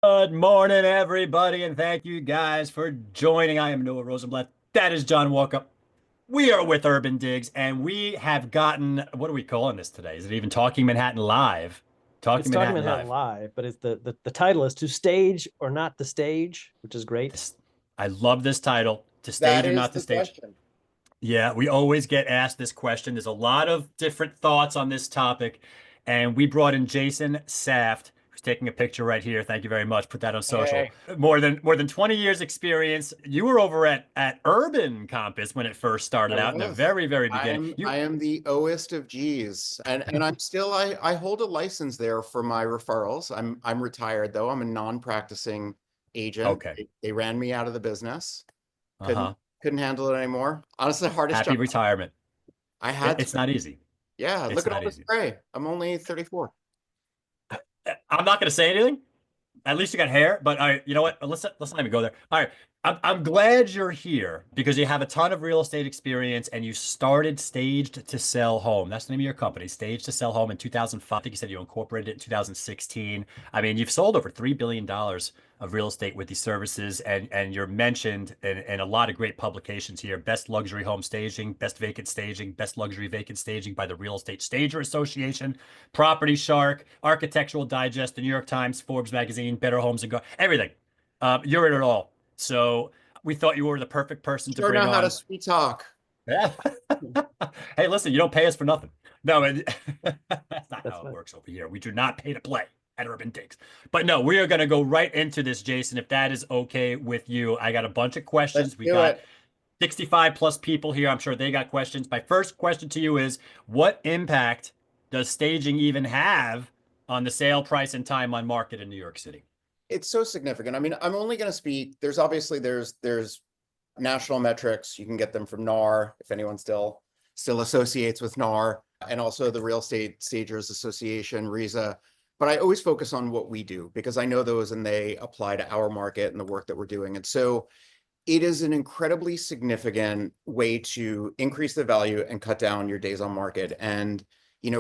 Good morning, everybody, and thank you guys for joining. I am Noah Rosenblatt. That is John Walkup. We are with UrbanDigs, and we have gotten, what are we calling this today? Is it even Talking Manhattan Live? It's Talking Talking Manhattan Manhattan Live. Live, but it's the title is To Stage or Not to Stage, which is great. This, I love this title, To That Stage or is Not to the Stage. question. Yeah, we always get asked this question. There's a lot of different thoughts on this topic, and we brought in Jason Saft, who's taking a picture right here. Thank you very much. Put that on social. Hey, More than 20 years experience. You were over at Urban Compass when it first I started out in the was. very, very I beginning. am You I am the Oest of G's. And I'm still I hold a license there for my referrals. I'm retired though. I'm a non-practicing agent. okay? They ran me out of the business. Couldn't Uh-huh. couldn't handle it anymore. Honestly, the hardest Happy job retirement. I had to. It's not easy. Yeah, It's look at all not this easy. gray. I'm only 34. I'm not going to say anything. At least you got hair, but all right, you know what? Let's not even go there. All right. I'm glad you're here because you have a ton of real estate experience and you started Staged to Sell Home. That's the name of your company, Staged to Sell Home in 2005. I think you said you incorporated it in 2016. I mean, you've sold over $3 billion of real estate with these services, and you're mentioned in a lot of great publications here. Best luxury home staging, best vacant staging, best luxury vacant staging by the Real Estate Stager Association, Property Shark, Architectural Digest, the New York Times, Forbes magazine, Better Homes and Go, everything. You're in it all. So we thought you were the perfect person to Sure bring know how to on. sweet talk. Yeah. Hey, listen, you don't pay us for nothing. No, that's not That's how it fine. works over here. We do not pay to play at UrbanDigs. But no, we are going to go right into this, Jason, if that is okay with you. I got a bunch of Let's questions. We do got it. 65 plus people here. I'm sure they got questions. My first question to you is, what impact does staging even have on the sale price and time on market in New York City? It's so significant. I mean, I'm only going to speak. There's obviously there's national metrics. You can get them from NAR if anyone still associates with NAR, and also the Real Estate Stagers Association, RESA. But I always focus on what we do because I know those and they apply to our market and the work that we're doing. And so it is an incredibly significant way to increase the value and cut down your days on market. And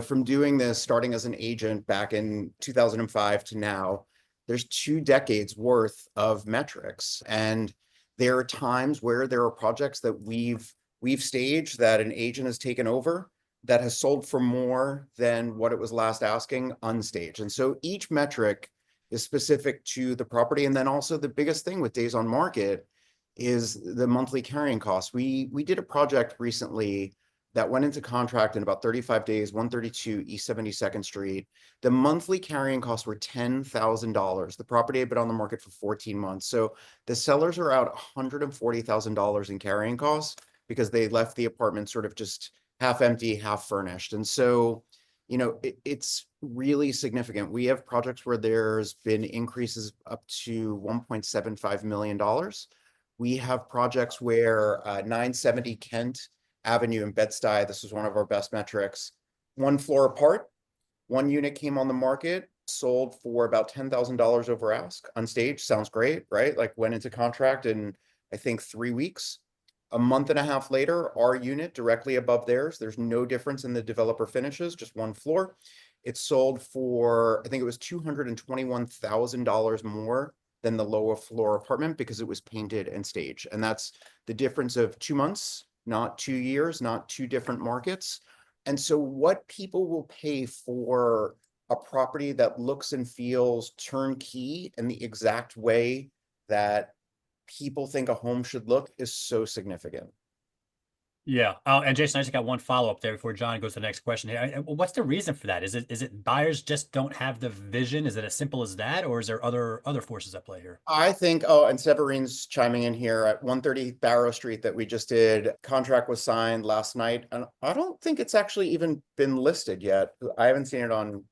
from doing this, starting as an agent back in 2005 to now, there's 2 decades worth of metrics. And there are times where there are projects that we've staged that an agent has taken over that has sold for more than what it was last asking unstaged. And so each metric is specific to the property. And then also the biggest thing with days on market is the monthly carrying costs. We did a project recently that went into contract in about 35 days, 132 East 72nd Street. The monthly carrying costs were $10,000. The property had been on the market for 14 months. So the sellers are out $140,000 in carrying costs because they left the apartment sort of just half empty, half furnished. And so, it's really significant. We have projects where there's been increases up to $1.75 million. We have projects where 970 Kent Avenue in Bed-Stuy, this is one of our best metrics, one floor apart, one unit came on the market, sold for about $10,000 over ask, unstaged, sounds great, right? Like went into contract in, I think, 3 weeks. A month and a half later, our unit directly above theirs, there's no difference in the developer finishes, just one floor. It sold for, I think it was $221,000 more than the lower floor apartment because it was painted and staged. And that's the difference of 2 months, not 2 years, not two different markets. And so what people will pay for a property that looks and feels turnkey in the exact way that people think a home should look is so significant. Yeah. And Jason, I just got one follow-up there before John goes to the next question here. What's the reason for that? Is it buyers just don't have the vision? Is it as simple as that, or is there other forces at play here? I think, oh, and Severine's chiming in here at 130 Barrow Street that we just did. Contract was signed last night, and I don't think it's actually even been listed yet. I haven't seen it on.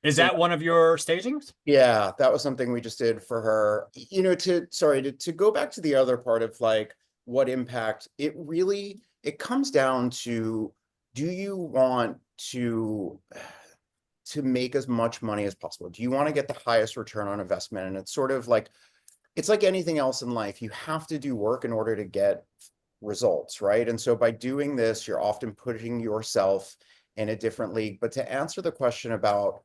Is that one of your stagings? Yeah, that was something we just did for her. To go back to the other part of like what impact, it comes down to, do you want to make as much money as possible? Do you want to get the highest return on investment? And it's sort of like, it's like anything else in life. You have to do work in order to get results, right? And so by doing this, you're often putting yourself in a different league. But to answer the question about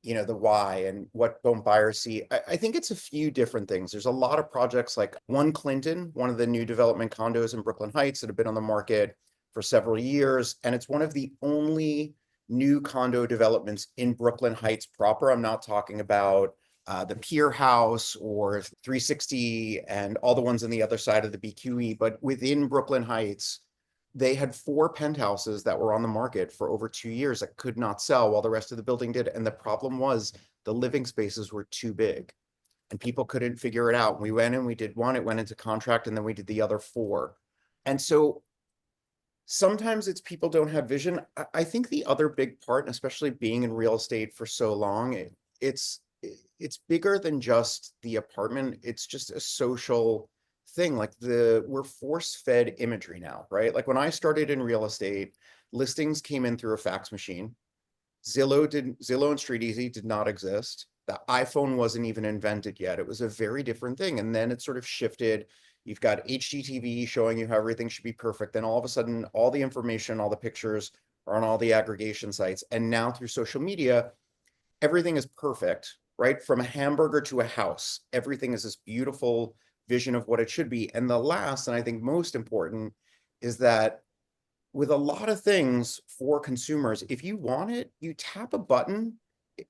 you know, the why and what don't buyers see. I think it's a few different things. There's a lot of projects like One Clinton, one of the new development condos in Brooklyn Heights that have been on the market for several years. And it's one of the only new condo developments in Brooklyn Heights proper. I'm not talking about the Pier House or 360 and all the ones on the other side of the BQE, but within Brooklyn Heights, they had 4 penthouses that were on the market for over 2 years that could not sell while the rest of the building did. And the problem was the living spaces were too big and people couldn't figure it out. We went and we did one, it went into contract, and then we did the other 4. And so sometimes it's people don't have vision. I think the other big part, and especially being in real estate for so long, it's bigger than just the apartment. It's just a social thing. Like we're force-fed imagery now, right? Like when I started in real estate, listings came in through a fax machine. Zillow and StreetEasy did not exist. The iPhone wasn't even invented yet. It was a very different thing. And then it sort of shifted. You've got HGTV showing you how everything should be perfect. Then all of a sudden, all the information, all the pictures are on all the aggregation sites. And now through social media, everything is perfect, right? From a hamburger to a house, everything is this beautiful vision of what it should be. And the last, and I think most important, is that with a lot of things for consumers, if you want it, you tap a button.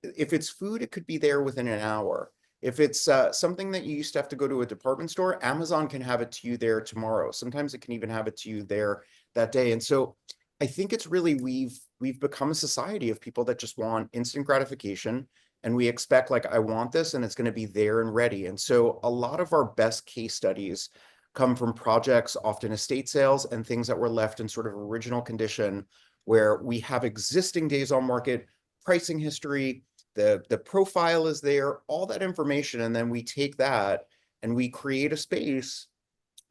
If it's food, it could be there within an hour. If it's something that you used to have to go to a department store, Amazon can have it to you there tomorrow. Sometimes it can even have it to you there that day. And so I think it's really, we've become a society of people that just want instant gratification. And we expect, like, I want this and it's going to be there and ready. And so a lot of our best case studies come from projects, often estate sales, and things that were left in sort of original condition, where we have existing days on market, pricing history, the profile is there, all that information. And then we take that and we create a space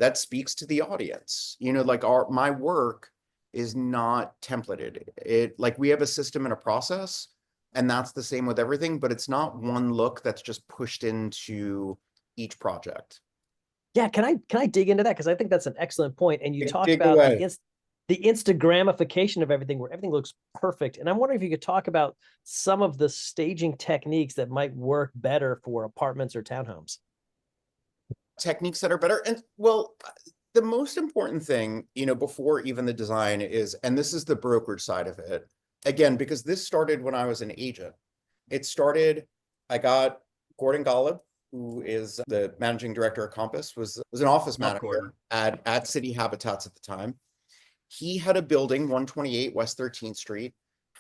that speaks to the audience. You know, like my work is not templated. Like we have a system and a process, and that's the same with everything, but it's not one look that's just pushed into each project. Yeah, can I dig into that? Because I think that's an excellent point. And you talked Dig about away. the Instagramification of everything, where everything looks perfect. And I'm wondering if you could talk about some of the staging techniques that might work better for apartments or townhomes. Techniques that are better. And well, the most important thing, you know, before even the design is, and this is the brokerage side of it, again, because this started when I was an agent. It started, I got Gordon Golub, who is the managing director at Compass, was an office Love manager Gordon. at City Habitats at the time. He had a building, 128 West 13th Street,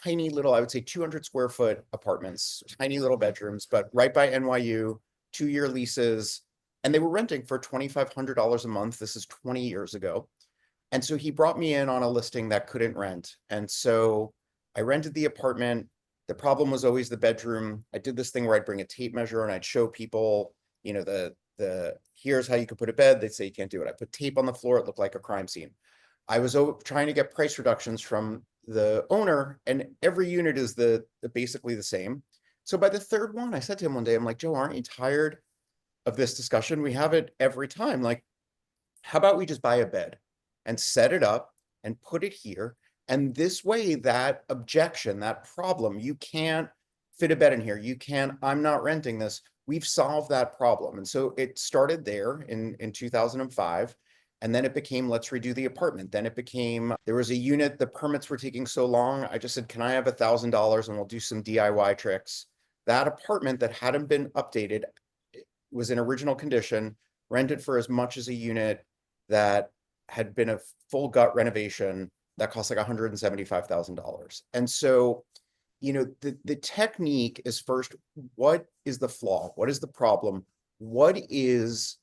tiny little, I would say 200 square foot apartments, tiny little bedrooms, but right by NYU, 2-year leases, and they were renting for $2,500 a month. This is 20 years ago. And so he brought me in on a listing that couldn't rent. And so I rented the apartment. The problem was always the bedroom. I did this thing where I'd bring a tape measure and I'd show people, you know, here's how you could put a bed. They'd say you can't do it. I put tape on the floor. It looked like a crime scene. I was trying to get price reductions from the owner, and every unit is basically the same. So by the third one, I said to him one day, I'm like, Joe, aren't you tired of this discussion? We have it every time. Like, how about we just buy a bed and set it up and put it here? And this way, that objection, that problem, you can't fit a bed in here. You can't, I'm not renting this. We've solved that problem. And so it started there in 2005. And then it became, let's redo the apartment. Then it became, there was a unit, the permits were taking so long. I just said, can I have $1,000 and we'll do some DIY tricks. That apartment that hadn't been updated was in original condition, rented for as much as a unit that had been a full gut renovation that cost like $175,000. And so, you know, the technique is first, what is the flaw? What is the problem? What is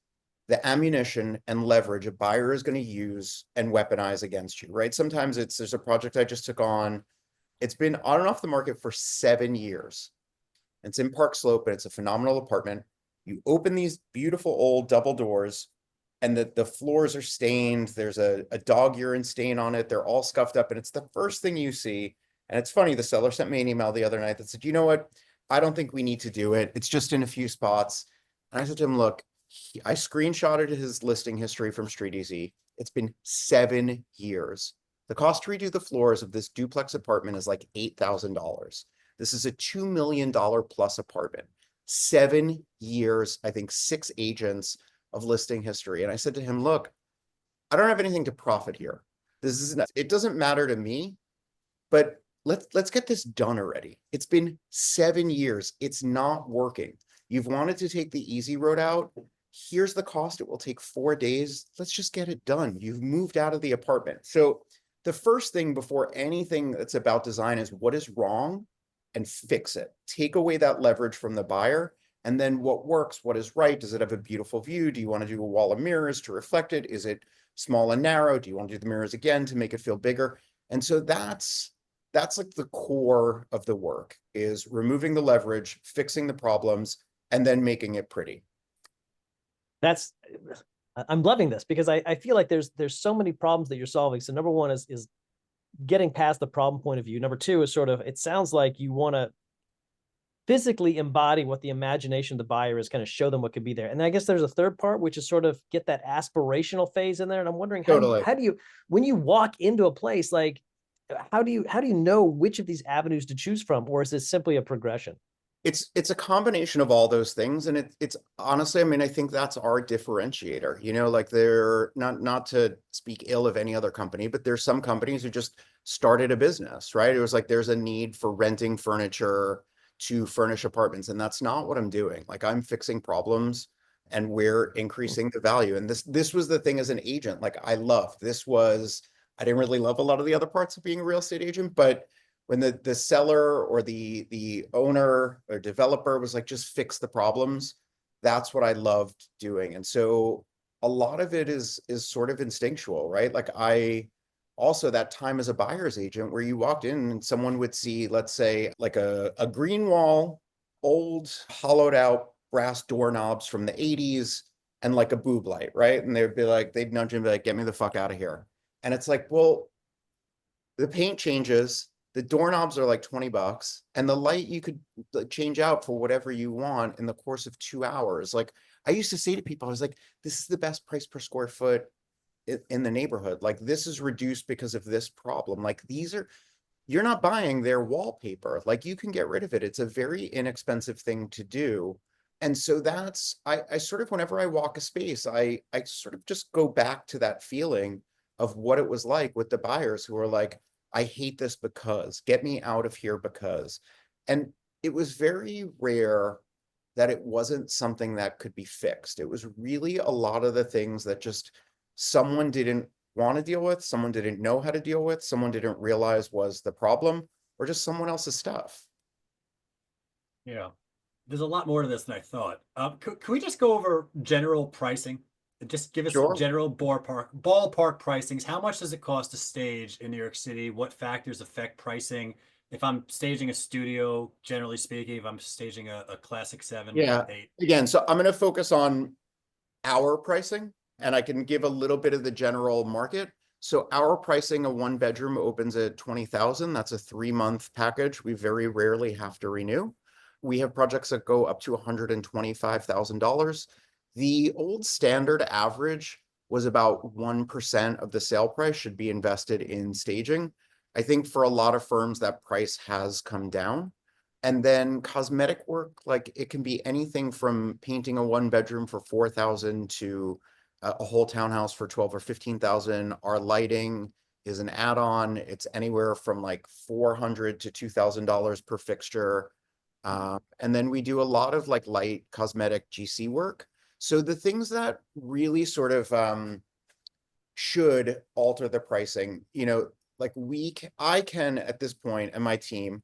the ammunition and leverage a buyer is going to use and weaponize against you, right? Sometimes there's a project I just took on. It's been on and off the market for 7 years. It's in Park Slope, and it's a phenomenal apartment. You open these beautiful old double doors, and the floors are stained. There's a dog urine stain on it. They're all scuffed up, and it's the first thing you see. And it's funny, the seller sent me an email the other night that said, you know what? I don't think we need to do it. It's just in a few spots. And I said to him, look, I screenshotted his listing history from StreetEasy. It's been 7 years. The cost to redo the floors of this duplex apartment is like $8,000. This is a $2 million plus apartment, 7 years, I think 6 agents of listing history. And I said to him, look, I don't have anything to profit here. This is not, it doesn't matter to me, but let's get this done already. It's been 7 years. It's not working. You've wanted to take the easy road out. Here's the cost. It will take 4 days. Let's just get it done. You've moved out of the apartment. So the first thing before anything that's about design is what is wrong and fix it. Take away that leverage from the buyer. And then what works, what is right? Does it have a beautiful view? Do you want to do a wall of mirrors to reflect it? Is it small and narrow? Do you want to do the mirrors again to make it feel bigger? And so that's like the core of the work, is removing the leverage, fixing the problems, and then making it pretty. I'm loving this, because I feel like there's so many problems that you're solving. So number one is getting past the problem point of view. Number two is sort of, it sounds like you want to physically embody what the imagination of the buyer is, kind of show them what could be there. And I guess there's a third part, which is sort of get that aspirational phase in there. And I'm wondering, how do you, when you walk into a place, like, how do you know which of these avenues to choose from? Or is this simply a progression? It's a combination of all those things. And it's honestly, I mean, I think that's our differentiator, you know, like they're not to speak ill of any other company, but there's some companies who just started a business, right? It was like, there's a need for renting furniture to furnish apartments. And that's not what I'm doing. Like, I'm fixing problems and we're increasing the value. And this was the thing as an agent, like I didn't really love a lot of the other parts of being a real estate agent, but when the seller or the owner or developer was like, just fix the problems, that's what I loved doing. And so a lot of it is sort of instinctual, right? Like, I also, that time as a buyer's agent where you walked in and someone would see, let's say, like a green wall, old hollowed out brass doorknobs from the 80s, and like a boob light, right? And they'd be like, they'd nudge and be like, get me the fuck out of here. And it's like, well, the paint changes, the doorknobs are like $20, and the light you could change out for whatever you want in the course of 2 hours. Like, I used to say to people, I was like, this is the best price per square foot in the neighborhood. Like, this is reduced because of this problem. Like, you're not buying their wallpaper. Like, you can get rid of it. It's a very inexpensive thing to do. And so I sort of, whenever I walk a space, I sort of just go back to that feeling of what it was like with the buyers who are like, I hate this because, get me out of here because. And it was very rare that it wasn't something that could be fixed. It was really a lot of the things that just someone didn't want to deal with, someone didn't know how to deal with, someone didn't realize was the problem, or just someone else's stuff. Yeah. There's a lot more to this than I thought. Can we just go over general pricing? Just give us some Sure. general ballpark pricings. How much does it cost to stage in New York City? What factors affect pricing? If I'm staging a studio, generally speaking, if I'm staging a classic 7, Yeah. 8. Again, so I'm going to focus on our pricing, and I can give a little bit of the general market. So our pricing, a 1-bedroom opens at 20,000. That's a 3-month package. We very rarely have to renew. We have projects that go up to $125,000. The old standard average was about 1% of the sale price should be invested in staging. I think for a lot of firms that price has come down. And then cosmetic work, like, it can be anything from painting a 1-bedroom for 4,000 to a whole townhouse for 12 or 15,000. Our lighting is an add-on. It's anywhere from like $400 to $2,000 per fixture. And then we do a lot of like light cosmetic GC work. So the things that really sort of should alter the pricing, you know, like I can at this point, and my team.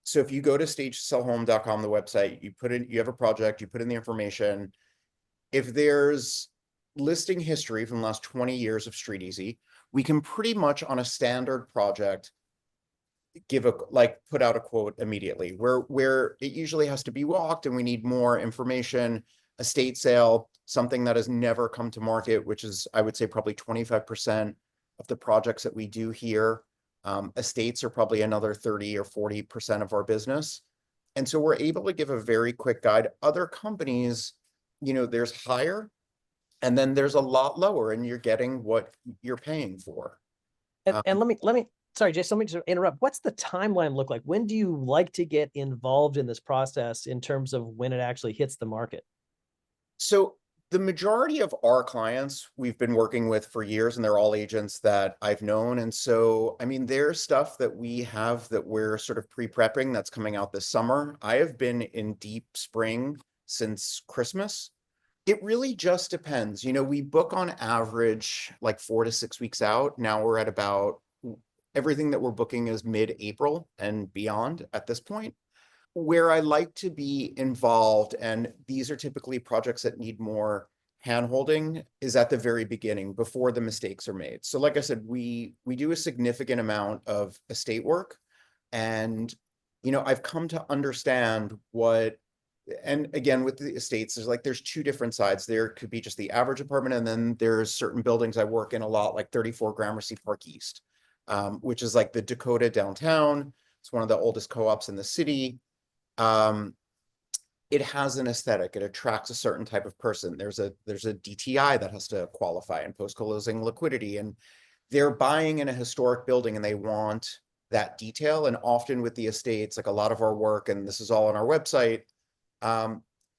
So if you go to stagesellhome.com, the website, you have a project, you put in the information. If there's listing history from the last 20 years of Street Easy, we can pretty much on a standard project put out a quote immediately, where it usually has to be walked and we need more information. Estate sale, something that has never come to market, which is, I would say, probably 25% of the projects that we do here. Estates are probably another 30 or 40% of our business. And so we're able to give a very quick guide. Other companies, you know, there's higher and then there's a lot lower, and you're getting what you're paying for. And let me sorry, Jason, let me just interrupt. What's the timeline look like? When do you like to get involved in this process in terms of when it actually hits the market? So the majority of our clients we've been working with for years, and they're all agents that I've known. And so, I mean, there's stuff that we have that we're sort of pre-prepping that's coming out this summer. I have been in deep spring since Christmas. It really just depends. You know, we book on average like 4 to 6 weeks out. Now we're at about everything that we're booking is mid-April and beyond at this point. Where I like to be involved, and these are typically projects that need more handholding, is at the very beginning before the mistakes are made. So like I said, we do a significant amount of estate work, and you know, I've come to understand what, and again, with the estates, there's two different sides. There could be just the average apartment, and then there's certain buildings I work in a lot, like 34 Gramercy Park East, which is like the Dakota downtown. It's one of the oldest co-ops in the city. It has an aesthetic. It attracts a certain type of person. There's a DTI that has to qualify and post-closing liquidity, and they're buying in a historic building and they want that detail. And often with the estates, like a lot of our work, and this is all on our website,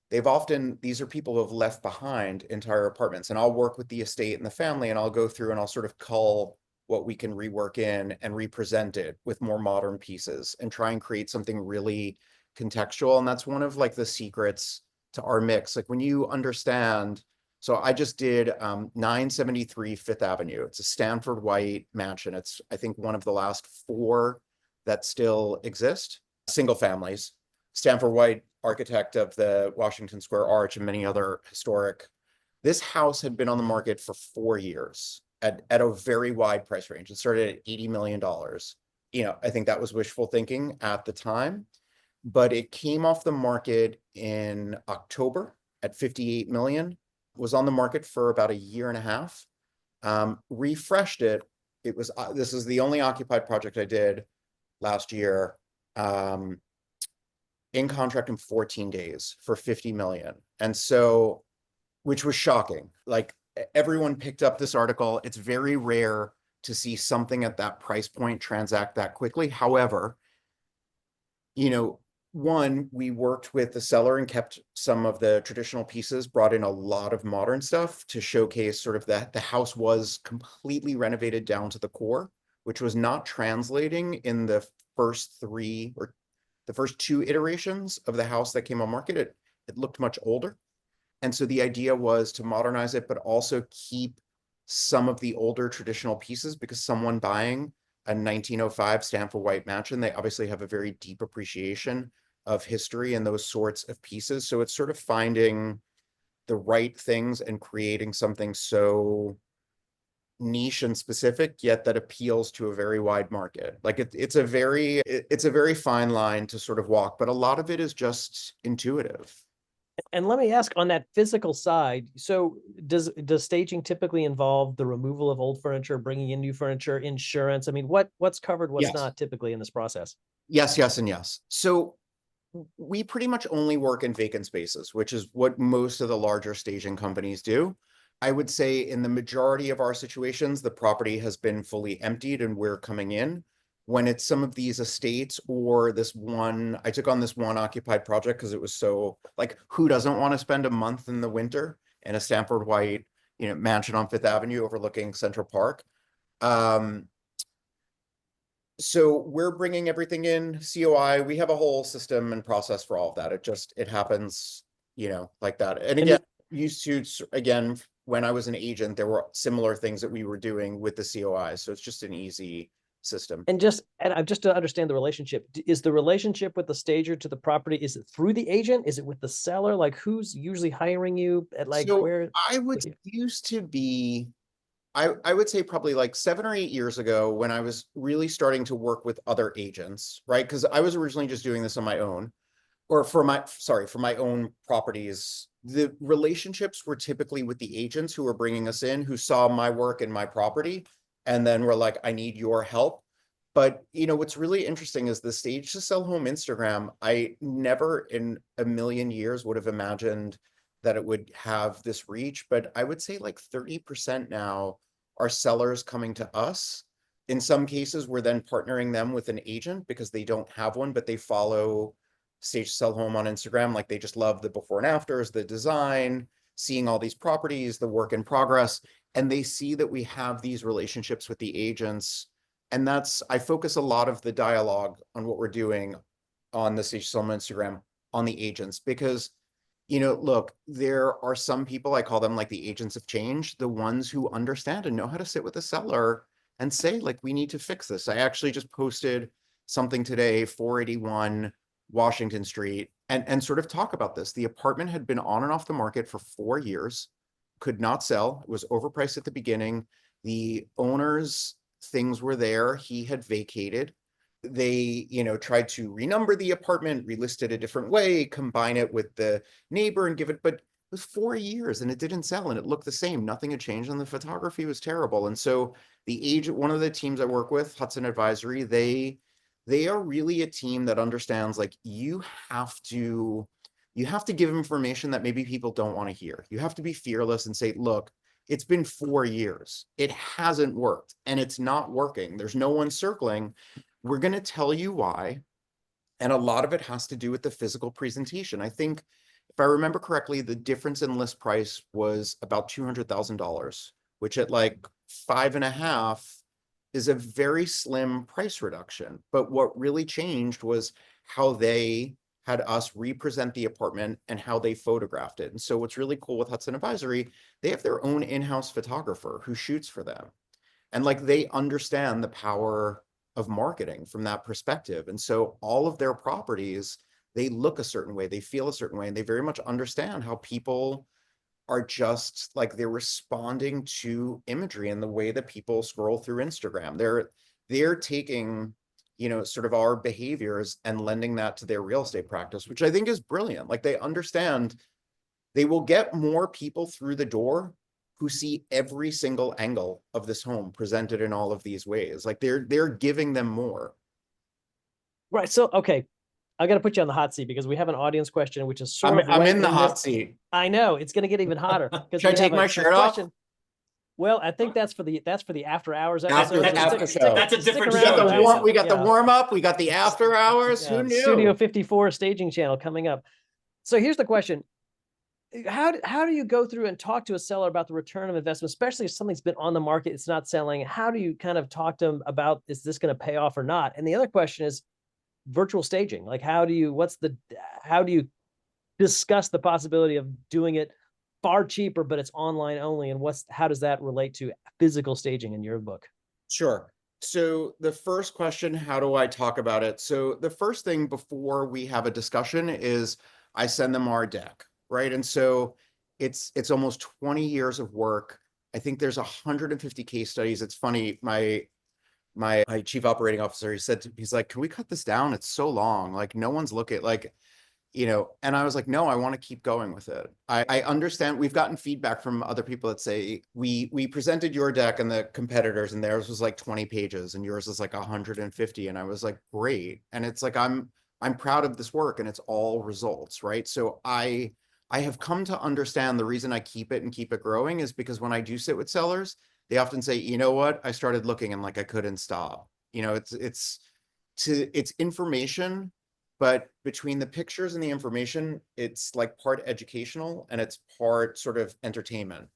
these are people who have left behind entire apartments, and I'll work with the estate and the family, and I'll go through and I'll sort of cull what we can rework in and represent it with more modern pieces and try and create something really contextual. And that's one of like the secrets to our mix. Like when you understand, so I just did 973 Fifth Avenue. It's a Stanford White mansion. It's, I think, one of the last 4 that still exist, single families. Stanford White, architect of the Washington Square Arch and many other historic. This house had been on the market for 4 years at a very wide price range. It started at $80 million. You know, I think that was wishful thinking at the time, but it came off the market in October at 58 million, was on the market for about a year and a half, refreshed it. It was, this is the only occupied project I did last year, in contract in 14 days for 50 million. And so, which was shocking. Like everyone picked up this article. It's very rare to see something at that price point transact that quickly. However, you know, one, we worked with the seller and kept some of the traditional pieces, brought in a lot of modern stuff to showcase sort of that the house was completely renovated down to the core, which was not translating in the first 3 or the first 2 iterations of the house that came on market. It looked much older. And so the idea was to modernize it, but also keep some of the older traditional pieces, because someone buying a 1905 Stanford White mansion, they obviously have a very deep appreciation of history and those sorts of pieces. So it's sort of finding the right things and creating something so niche and specific, yet that appeals to a very wide market. Like it's a very fine line to sort of walk, but a lot of it is just intuitive. And let me ask on that physical side. So does staging typically involve the removal of old furniture, bringing in new furniture, insurance? I mean, what's covered, what's Yes. not typically in this process? Yes, yes, and yes. So we pretty much only work in vacant spaces, which is what most of the larger staging companies do. I would say in the majority of our situations, the property has been fully emptied and we're coming in. When it's some of these estates or this one, I took on this one occupied project because it was so, like, who doesn't want to spend a month in the winter in a Stanford White, you know, mansion on Fifth Avenue overlooking Central Park? So we're bringing everything in COI. We have a whole system and process for all of that. It happens, you know, like that. And again, again, when I was an agent, there were similar things that we were doing with the COI. So it's just an easy system. And I'm just to understand the relationship. Is the relationship with the stager to the property, is it through the agent? Is it with the seller? Like who's usually hiring you at, like, So where? I would used to be, I would say probably like 7 or 8 years ago when I was really starting to work with other agents, right? Because I was originally just doing this on my own, or for my own properties. The relationships were typically with the agents who were bringing us in, who saw my work and my property, and then were like, I need your help. But, you know, what's really interesting is the Stage to Sell Home Instagram. I never in a million years would have imagined that it would have this reach, but I would say like 30% now are sellers coming to us in some cases, we're then partnering them with an agent because they don't have one, but they follow Stage to Sell Home on Instagram. Like they just love the before and afters, the design, seeing all these properties, the work in progress. And they see that we have these relationships with the agents. And I focus a lot of the dialogue on what we're doing on the Stage to Sell Home Instagram on the agents, because look, there are some people, I call them like the agents of change, the ones who understand and know how to sit with the seller and say, like, we need to fix this. I actually just posted something today, 481 Washington Street, and sort of talk about this. The apartment had been on and off the market for 4 years, could not sell. It was overpriced at the beginning. The owner's things were there. He had vacated. They, tried to renumber the apartment, relist it a different way, combine it with the neighbor and give it, but it was 4 years and it didn't sell and it looked the same. Nothing had changed and the photography was terrible. And so the agent, one of the teams I work with, Hudson Advisory, they are really a team that understands, like, you have to give information that maybe people don't want to hear. You have to be fearless and say, look, it's been 4 years. It hasn't worked and it's not working. There's no one circling. We're going to tell you why. And a lot of it has to do with the physical presentation. I think, if I remember correctly, the difference in list price was about $200,000, which at like 5.5 is a very slim price reduction. But what really changed was how they had us represent the apartment and how they photographed it. And so what's really cool with Hudson Advisory, they have their own in-house photographer who shoots for them. And like, they understand the power of marketing from that perspective. And so all of their properties, they look a certain way, they feel a certain way, and they very much understand how people are just like, they're responding to imagery and the way that people scroll through Instagram. They're taking, sort of our behaviors and lending that to their real estate practice, which I think is brilliant. Like, they understand they will get more people through the door who see every single angle of this home presented in all of these ways. Like, they're giving them more. Right. So, okay, I got to put you on the hot seat because we have an audience question, which is sort of I'm right in the hot this. seat. I know it's going to get even hotter. Should I take my shirt off? Well, I think that's for the after hours After episode. the after show. That's a different around show, for Jason. that. We got the Yeah. warm up. We got the after hours. Yeah, Who knew? Studio 54 staging channel coming up. So here's the question. How do you go through and talk to a seller about the return of investment, especially if something's been on the market, it's not selling? How do you kind of talk to them about, is this going to pay off or not? And the other question is virtual staging. Like, how do you discuss the possibility of doing it far cheaper, but it's online only? And how does that relate to physical staging in your book? Sure. So the first question, how do I talk about it? So the first thing before we have a discussion is I send them our deck, right? And so it's almost 20 years of work. I think there's 150 case studies. It's funny, my chief operating officer, he's like, can we cut this down? It's so long. Like, no one's looking, like, and I was like, no, I want to keep going with it. I understand. We've gotten feedback from other people that say, we presented your deck and the competitors, and theirs was like 20 pages and yours is like 150. And I was like, great. And it's like, I'm proud of this work and it's all results, right? So I have come to understand the reason I keep it and keep it growing is because when I do sit with sellers, they often say, you know what, I started looking and like, I couldn't stop. It's information. But between the pictures and the information, it's like part educational and it's part sort of entertainment.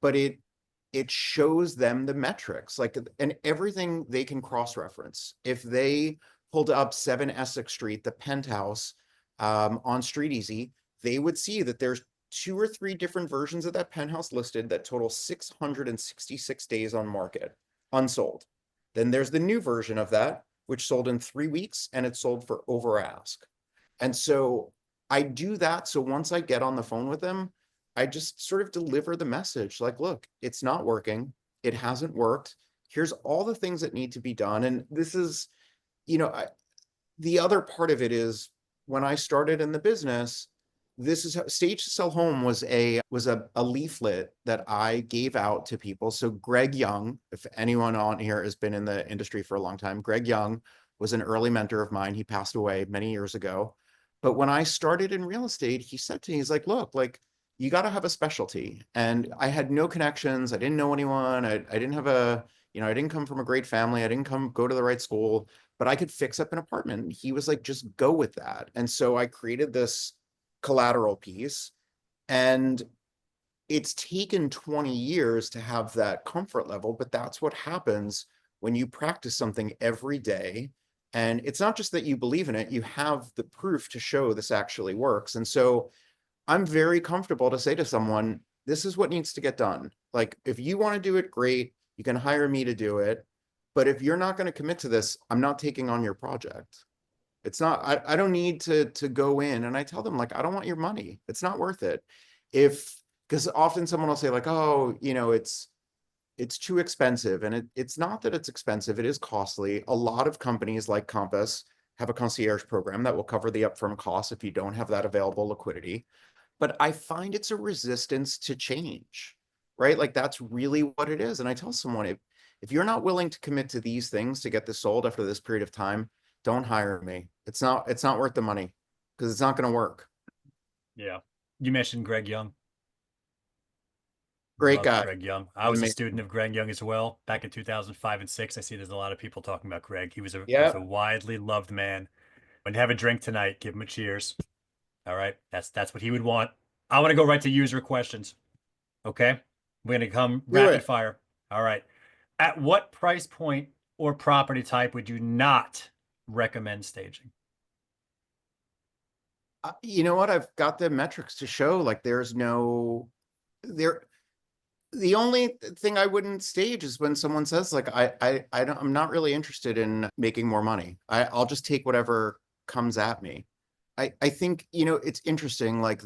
But it shows them the metrics, like, and everything they can cross-reference. If they pulled up 7 Essex Street, the penthouse on Street Easy, they would see that there's 2 or 3 different versions of that penthouse listed that total 666 days on market, unsold. Then there's the new version of that, which sold in 3 weeks and it sold for over ask. And so I do that. So once I get on the phone with them, I just sort of deliver the message like, look, it's not working. It hasn't worked. Here's all the things that need to be done. And this is, the other part of it is when I started in the business, this is how Stage to Sell Home was a leaflet that I gave out to people. So Greg Young, if anyone on here has been in the industry for a long time, Greg Young was an early mentor of mine. He passed away many years ago. But when I started in real estate, he said to me, he's like, look, like, you got to have a specialty. And I had no connections. I didn't know anyone. I didn't have You know, I didn't come from a great family. I didn't go to the right school, but I could fix up an apartment. And he was like, just go with that. And so I created this collateral piece, and it's taken 20 years to have that comfort level, but that's what happens when you practice something every day. And it's not just that you believe in it, you have the proof to show this actually works. And so I'm very comfortable to say to someone, this is what needs to get done. Like, if you want to do it, great, you can hire me to do it. But if you're not going to commit to this, I'm not taking on your project. It's not, I don't need to go in, and I tell them, like, I don't want your money. It's not worth it. Because often someone will say like, oh, you know, it's too expensive. And it's not that it's expensive, it is costly. A lot of companies like Compass have a concierge program that will cover the upfront costs if you don't have that available liquidity. But I find it's a resistance to change, right? Like, that's really what it is. And I tell someone, if you're not willing to commit to these things to get this sold after this period of time, don't hire me. It's not worth the money, because it's not going to work. Yeah. You mentioned Greg Young. Great Love guy. Greg Young. I was a Amazing. student of Greg Young as well back in 2005 and 6. I see there's a lot of people talking about Greg. He was a Yeah. widely loved man. When you have a drink tonight, give him a cheers. All right. That's what he would want. I want to go right to user questions. Okay. We're going to come Do rapid it. fire. All right. At what price point or property type would you not recommend staging? You know what? I've got the metrics to show, like, there's no there. The only thing I wouldn't stage is when someone says like, I'm not really interested in making more money. I'll just take whatever comes at me. I think, you know, it's interesting. Like,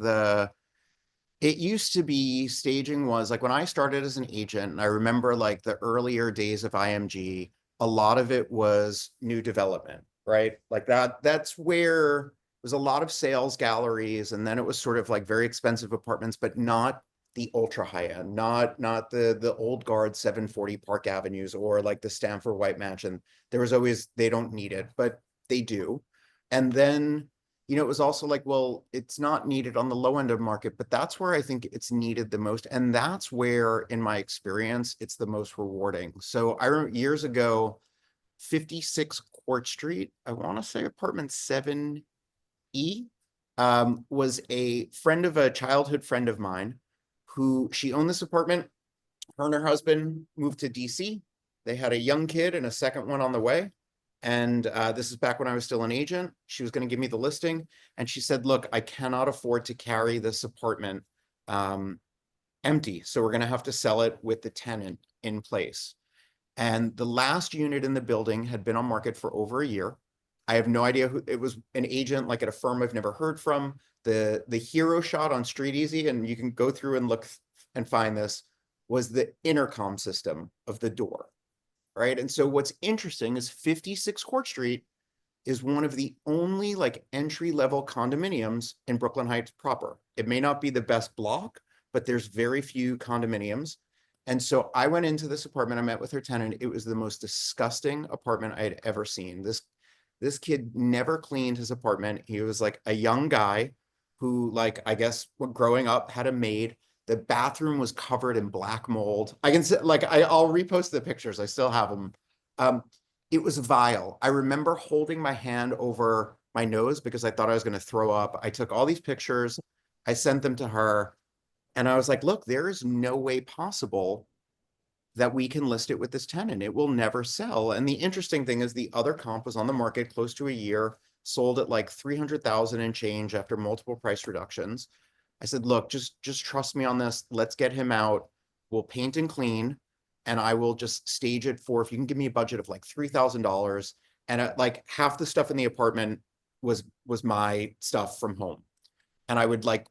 it used to be, staging was like, when I started as an agent, and I remember like the earlier days of IMG, a lot of it was new development, right? Like that's where was a lot of sales galleries, and then it was sort of like very expensive apartments, but not the ultra high end, not the old guard 740 Park Avenues, or like the Stanford White Mansion. There was always, they don't need it, but they do. And then, you know, it was also like, well, it's not needed on the low end of market, but that's where I think it's needed the most. And that's where, in my experience, it's the most rewarding. So I remember years ago, 56 Court Street, I want to say apartment 7E, was a friend of a childhood friend of mine, who, she owned this apartment. Her and her husband moved to DC. They had a young kid and a second one on the way. And this is back when I was still an agent. She was going to give me the listing. And she said, look, I cannot afford to carry this apartment empty. So we're going to have to sell it with the tenant in place. And the last unit in the building had been on market for over a year. I have no idea who it was. An agent, like at a firm I've never heard from. The hero shot on Street Easy, and you can go through and look and find this, was the intercom system of the door. Right. And so what's interesting is 56 Court Street is one of the only like entry level condominiums in Brooklyn Heights proper. It may not be the best block, but there's very few condominiums. And so I went into this apartment, I met with her tenant. It was the most disgusting apartment I had ever seen. This kid never cleaned his apartment. He was like a young guy who, like, I guess growing up had a maid. The bathroom was covered in black mold. I can say, like, I'll repost the pictures. I still have them. It was vile. I remember holding my hand over my nose because I thought I was going to throw up. I took all these pictures. I sent them to her. And I was like, look, there is no way possible that we can list it with this tenant. It will never sell. And the interesting thing is, the other comp was on the market close to a year, sold at like 300,000 and change after multiple price reductions. I said, look, just trust me on this. Let's get him out. We'll paint and clean, and I will just stage it for, if you can give me a budget of like $3,000. And like half the stuff in the apartment was my stuff from home. And I would like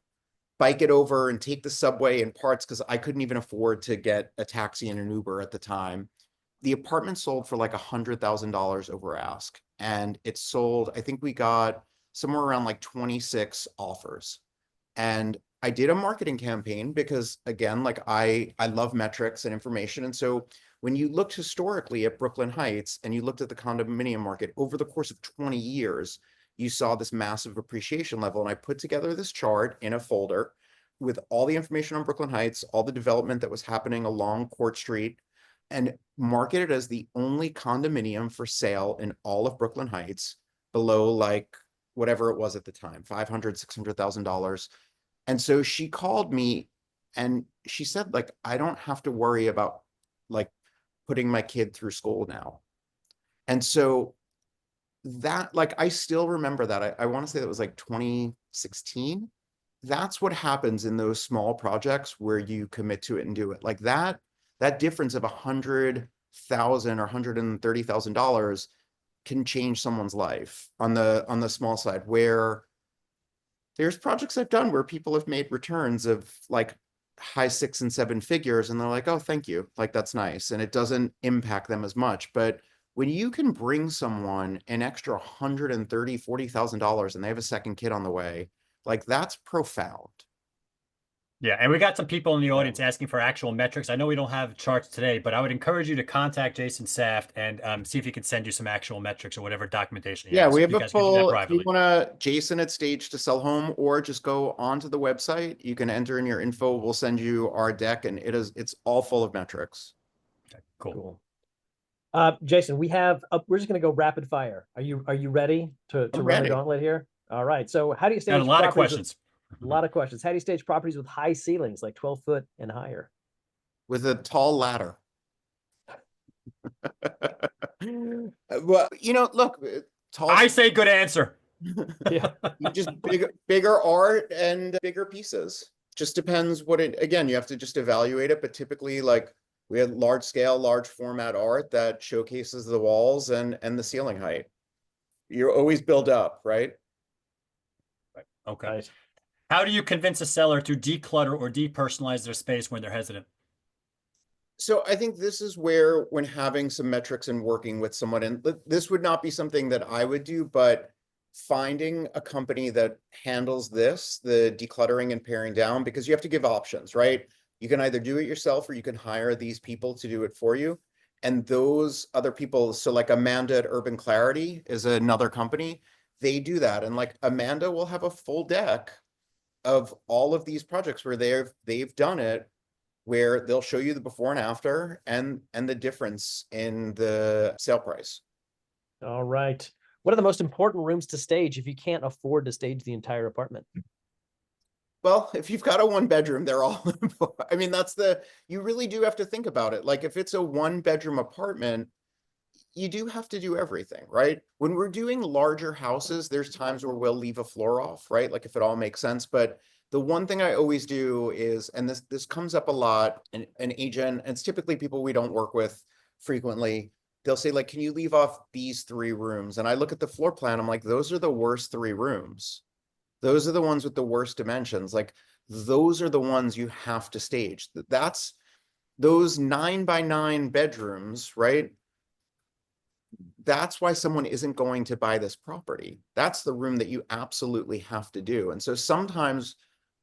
bike it over and take the subway in parts, because I couldn't even afford to get a taxi and an Uber at the time. The apartment sold for like $100,000 over ask. And it sold, I think we got somewhere around like 26 offers. And I did a marketing campaign because, again, like I love metrics and information. And so when you looked historically at Brooklyn Heights and you looked at the condominium market over the course of 20 years, you saw this massive appreciation level. And I put together this chart in a folder with all the information on Brooklyn Heights, all the development that was happening along Court Street. and marketed as the only condominium for sale in all of Brooklyn Heights below like whatever it was at the time, $500,000, $600,000. And so she called me and she said, like, I don't have to worry about like putting my kid through school now. And so that, like, I still remember that. I want to say that was like 2016. That's what happens in those small projects where you commit to it and do it. Like that difference of $100,000 or $130,000 can change someone's life on the small side, where there's projects I've done where people have made returns of like high 6 and 7 figures and they're like, oh, thank you. Like, that's nice. And it doesn't impact them as much. But when you can bring someone an extra $130,000, $40,000 and they have a second kid on the way, like, that's profound. Yeah, and we got some people in the audience asking for actual metrics. I know we don't have charts today, but I would encourage you to contact Jason Saft and see if he can send you some actual metrics or whatever documentation he Yeah, has. we have You a guys can do that full, if you privately. want to, Jason at Stage to Sell Home, or just go onto the website. You can enter in your info. We'll send you our deck, and it's all full of metrics. Okay, cool. Jason, we're just going to go rapid fire. Are you ready to I'm run ready. the gauntlet here? All right. So how do you stage Got a lot of properties questions. a lot of questions. How do you stage properties with high ceilings, like 12 foot and higher? With a tall ladder. Well, look, tall. I say good answer. Yeah. You just bigger art and bigger pieces. Just depends what it, again, you have to just evaluate it, but typically, like, we had large scale, large format art that showcases the walls and the ceiling height. You always build up, right? Okay. Right. How do you convince a seller to declutter or depersonalize their space when they're hesitant? So I think this is where, when having some metrics and working with someone, and this would not be something that I would do, but finding a company that handles this, the decluttering and paring down, because you have to give options, right? You can either do it yourself or you can hire these people to do it for you. And those other people, so like Amanda at Urban Clarity is another company, they do that. And like Amanda will have a full deck of all of these projects where they've done it, where they'll show you the before and after and the difference in the sale price. All right. What are the most important rooms to stage if you can't afford to stage the entire apartment? Well, if you've got a 1-bedroom, they're all, I mean, you really do have to think about it. Like, if it's a 1-bedroom apartment, you do have to do everything, right? When we're doing larger houses, there's times where we'll leave a floor off, right? Like, if it all makes sense. But the one thing I always do is, and this comes up a lot, an agent, and it's typically people we don't work with frequently, they'll say, like, can you leave off these 3 rooms? And I look at the floor plan, I'm like, those are the worst 3 rooms. Those are the ones with the worst dimensions. Like, those are the ones you have to stage. That's those 9 by 9 bedrooms, right? That's why someone isn't going to buy this property. That's the room that you absolutely have to do. And so sometimes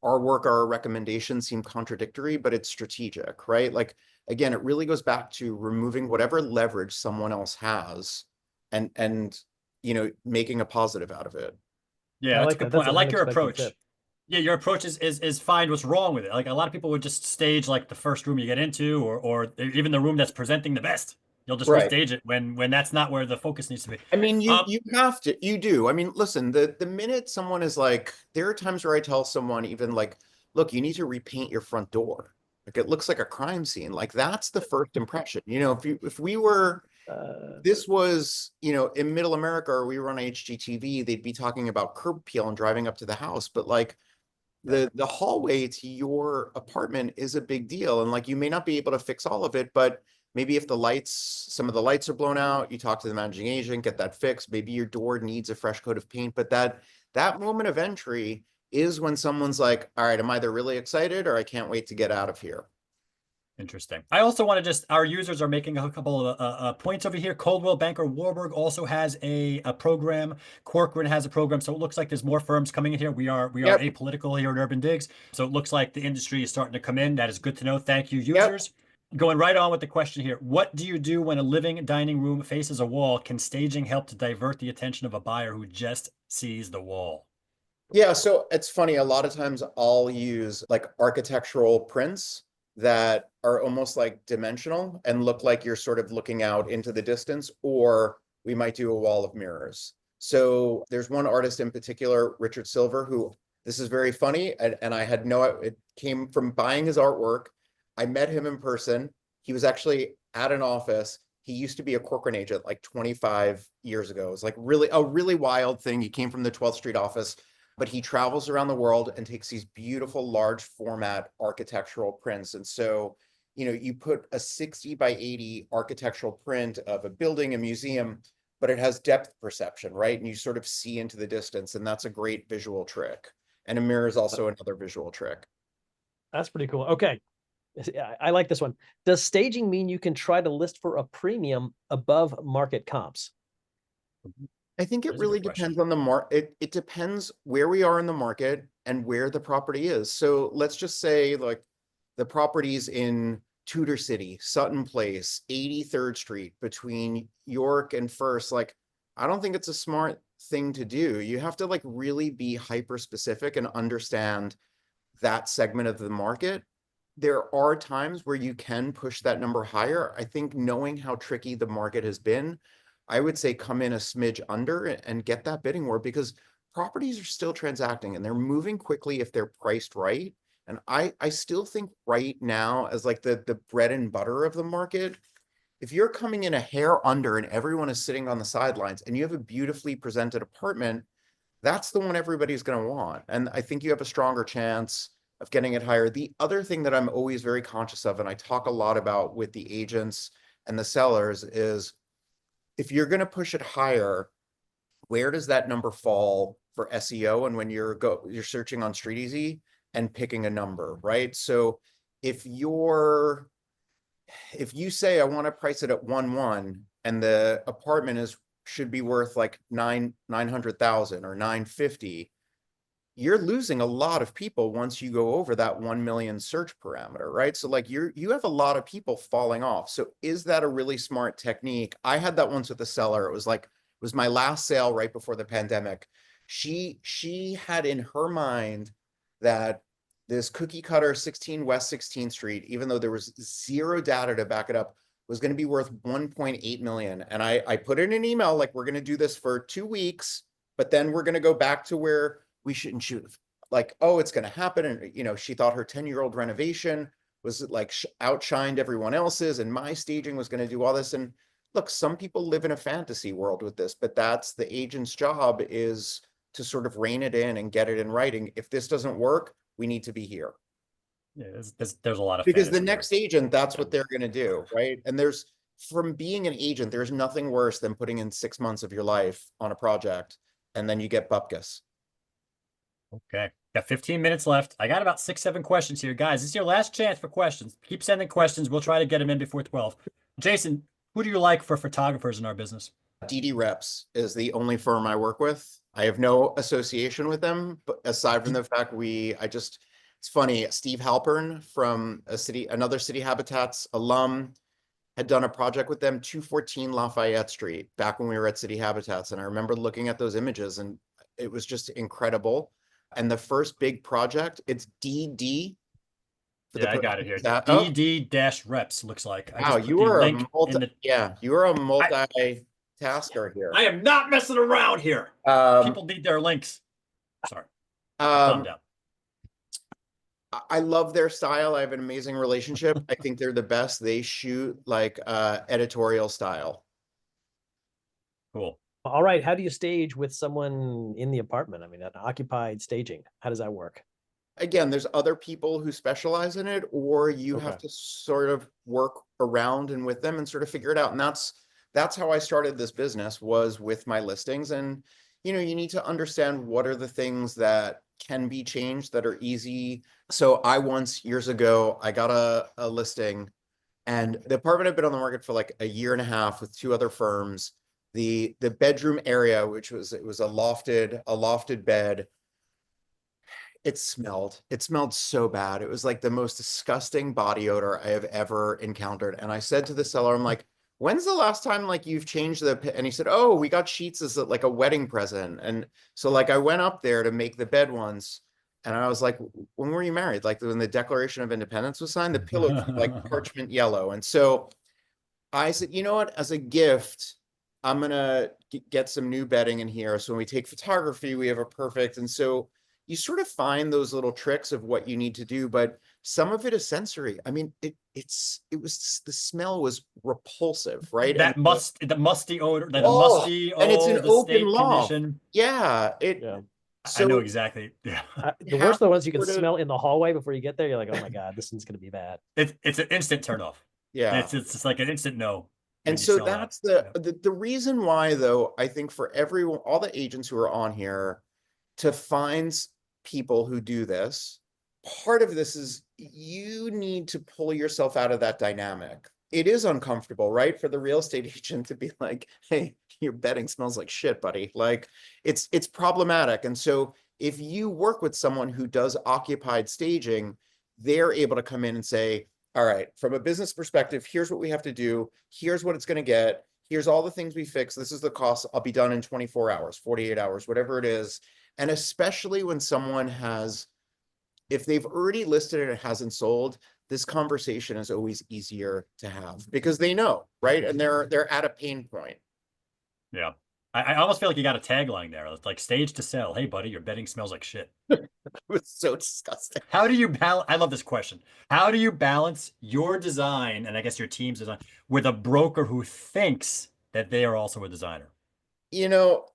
our recommendations seem contradictory, but it's strategic, right? Like, again, it really goes back to removing whatever leverage someone else has and making a positive out of it. Yeah, I that's a like good that. point. That's I an like your unexpected approach. tip. Yeah, your approach is find what's wrong with it. Like, a lot of people would just stage like the first room you get into, or even the room that's presenting the best. You'll just Right. restage it when that's not where the focus needs to be. I mean, you have to, you do. I mean, listen, the minute someone is like, there are times where I tell someone, even like, look, you need to repaint your front door. Like, it looks like a crime scene. Like, that's the first impression. If we were, this was, in middle America, or we were on HGTV, they'd be talking about curb appeal and driving up to the house. But like, the hallway to your apartment is a big deal. And like, you may not be able to fix all of it, but maybe if some of the lights are blown out, you talk to the managing agent, get that fixed. Maybe your door needs a fresh coat of paint, but that moment of entry is when someone's like, all right, I'm either really excited or I can't wait to get out of here. Interesting. I also want to our users are making a couple of points over here. Coldwell Banker Warburg also has a program. Corcoran has a program. So it looks like there's more firms coming in here. We are apolitical here at UrbanDigs. So it looks like the industry is starting to come in. That is good to know. Thank you, users. Going right on with the question here. What do you do when a living dining room faces a wall? Can staging help to divert the attention of a buyer who just sees the wall? Yeah, so it's funny. A lot of times I'll use like architectural prints that are almost like dimensional and look like you're sort of looking out into the distance, or we might do a wall of mirrors. So there's one artist in particular, Richard Silver, who this is very funny. And I had it came from buying his artwork. I met him in person. He was actually at an office. He used to be a Corcoran agent like 25 years ago. It was like really a really wild thing. He came from the 12th Street office, but he travels around the world and takes these beautiful large format architectural prints. And so, you know, you put a 60 by 80 architectural print of a building, a museum, but it has depth perception, right? And you sort of see into the distance, and that's a great visual trick. And a mirror is also another visual trick. That's pretty cool. Okay. I like this one. Does staging mean you can try to list for a premium above market comps? I think it That's a really good question. depends on the market. It depends where we are in the market and where the property is. So let's just say like the properties in Tudor City, Sutton Place, 83rd Street, between York and First. Like, I don't think it's a smart thing to do. You have to like really be hyper specific and understand that segment of the market. There are times where you can push that number higher. I think knowing how tricky the market has been, I would say come in a smidge under and get that bidding war, because properties are still transacting and they're moving quickly if they're priced right. And I still think right now as like the bread and butter of the market, if you're coming in a hair under and everyone is sitting on the sidelines and you have a beautifully presented apartment, that's the one everybody's going to want. And I think you have a stronger chance of getting it higher. The other thing that I'm always very conscious of, and I talk a lot about with the agents and the sellers, is if you're going to push it higher, where does that number fall for SEO? And when you're searching on StreetEasy and picking a number, right? So if you say I want to price it at 1.1 and the apartment should be worth like 900,000 or 950, you're losing a lot of people once you go over that 1 million search parameter, right? So like you have a lot of people falling off. So is that a really smart technique? I had that once with a seller. It was my last sale right before the pandemic. She had in her mind that this cookie cutter 16 West 16th Street, even though there was zero data to back it up, was going to be worth 1.8 million. And I put in an email like, we're going to do this for 2 weeks, but then we're going to go back to where we shouldn't shoot. Like, oh, it's going to happen. And, you know, she thought her 10-year-old renovation was like outshined everyone else's, and my staging was going to do all this. And look, some people live in a fantasy world with this, but that's the agent's job, is to sort of rein it in and get it in writing. If this doesn't work, we need to be here. Yeah, there's a lot of Because the fantasy next there. agent, that's what they're going to do, right? And from being an agent, there's nothing worse than putting in 6 months of your life on a project and then you get bupkis. Okay. Got 15 minutes left. I got about 6, 7 questions here. Guys, this is your last chance for questions. Keep sending questions. We'll try to get them in before 12. Jason, who do you like for photographers in our business? DD Reps is the only firm I work with. I have no association with them, but aside from the fact it's funny, Steve Halpern from another City Habitats alum had done a project with them, 214 Lafayette Street, back when we were at City Habitats. And I remember looking at those images and it was just incredible. And the first big project, it's DD. Yeah, I got it here. Oh, DD-reps looks like. I wow, just put the link in the. you are a multi-tasker here. I am not messing around here. People need their links. Sorry. Calm down. I love their style. I have an amazing relationship. I think they're the best. They shoot like editorial style. Cool. All right. How do you stage with someone in the apartment? I mean, an occupied staging. How does that work? Again, there's other people who specialize in it, or you have to sort of work around and with them and sort of figure it out. And that's how I started this business, was with my listings. And, you know, you need to understand what are the things that can be changed that are easy. So I once, years ago, I got a listing, and the apartment had been on the market for like a year and a half with 2 other firms. The bedroom area, it was a lofted bed. It smelled so bad. It was like the most disgusting body odor I have ever encountered. And I said to the seller, I'm like, when's the last time like you've changed and he said, oh, we got sheets as like a wedding present. And so like I went up there to make the bed once, And I was like, when were you married? Like when the Declaration of Independence was signed, the pillows were like parchment yellow. And so I said, you know what, as a gift, I'm gonna get some new bedding in here. So when we take photography, we have a perfect. And so you sort of find those little tricks of what you need to do, but some of it is sensory. I mean, the smell was repulsive, right? And The musty odor, that oh, musty, and it's oh, an the open state loft. condition. Yeah, Yeah. I know so exactly. Yeah. The have worst are the ones you can sort of- smell in the hallway before you get there. You're like, oh my God, this one's going to be bad. It's an instant turn off. yeah. It's just like an instant no when And you so smell that. that's Yeah. the reason why, though, I think for everyone, all the agents who are on here, to find people who do this, part of this is you need to pull yourself out of that dynamic. It is uncomfortable, right? For the real estate agent to be like, hey, your bedding smells like shit, buddy. Like it's problematic. And so if you work with someone who does occupied staging, they're able to come in and say, all right, from a business perspective, here's what we have to do. Here's what it's going to get. Here's all the things we fix. This is the cost. I'll be done in 24 hours, 48 hours, whatever it is. And especially when someone has, if they've already listed and it hasn't sold, this conversation is always easier to have because they know, right? And they're at a pain point. Yeah. I almost feel like you got a tagline there. It's like stage to sell. Hey, buddy, your bedding smells like shit. It was so disgusting. How do you balance? I love this question. How do you balance your design and I guess your team's design with a broker who thinks that they are also a designer? You know,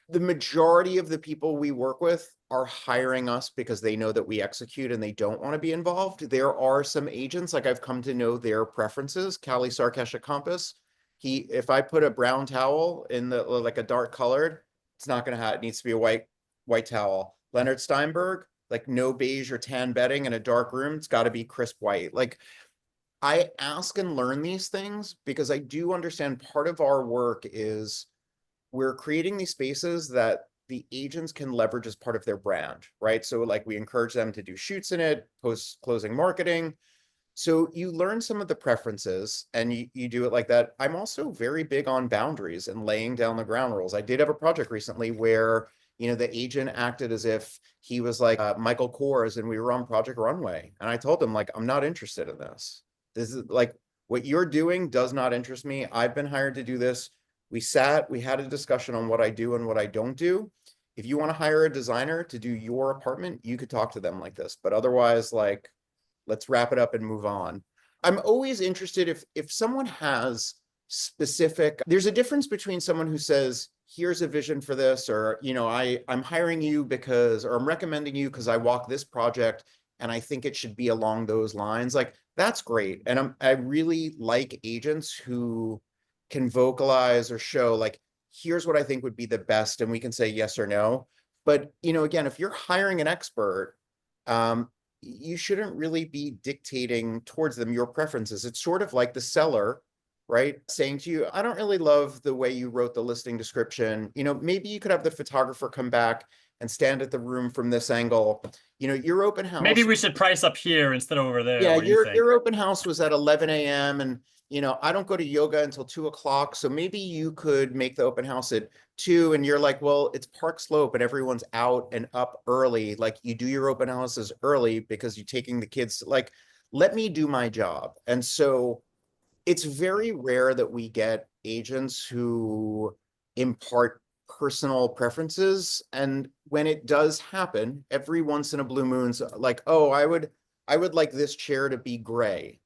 the majority of the people we work with are hiring us because they know that we execute and they don't want to be involved. There are some agents, like I've come to know their preferences. Callie Sarkesh at Compass, if I put a brown towel in the like a dark colored, it's not going to have, it needs to be a white towel. Leonard Steinberg, like no beige or tan bedding in a dark room, it's got to be crisp white. Like I ask and learn these things because I do understand part of our work is we're creating these spaces that the agents can leverage as part of their brand, right? So like we encourage them to do shoots in it, post closing marketing. So you learn some of the preferences and you do it like that. I'm also very big on boundaries and laying down the ground rules. I did have a project recently where, you know, the agent acted as if he was like Michael Kors and we were on Project Runway. And I told him like, I'm not interested in this. This is like, what you're doing does not interest me. I've been hired to do this. We had a discussion on what I do and what I don't do. If you want to hire a designer to do your apartment, you could talk to them like this, but otherwise, like, let's wrap it up and move on. I'm always interested if someone has specific, there's a difference between someone who says, here's a vision for this, or, you know, I'm hiring you because, or I'm recommending you because I walk this project and I think it should be along those lines. Like, that's great. And I really like agents who can vocalize or show like, here's what I think would be the best. And we can say yes or no. But, you know, again, if you're hiring an expert, you shouldn't really be dictating towards them your preferences. It's sort of like the seller, right? Saying to you, I don't really love the way you wrote the listing description. You know, maybe you could have the photographer come back and stand at the room from this angle. You know, your open house. Maybe we should price up here instead of over there. Yeah, What do you think? your open house was at 11 a.m. and you know, I don't go to yoga until 2 o'clock. So maybe you could make the open house at 2 and you're like, well, it's Park Slope and everyone's out and up early. Like you do your open houses early because you're taking the kids, like, let me do my job. And so it's very rare that we get agents who impart personal preferences. And when it does happen, every once in a blue moon's like, oh, I would like this chair to be gray.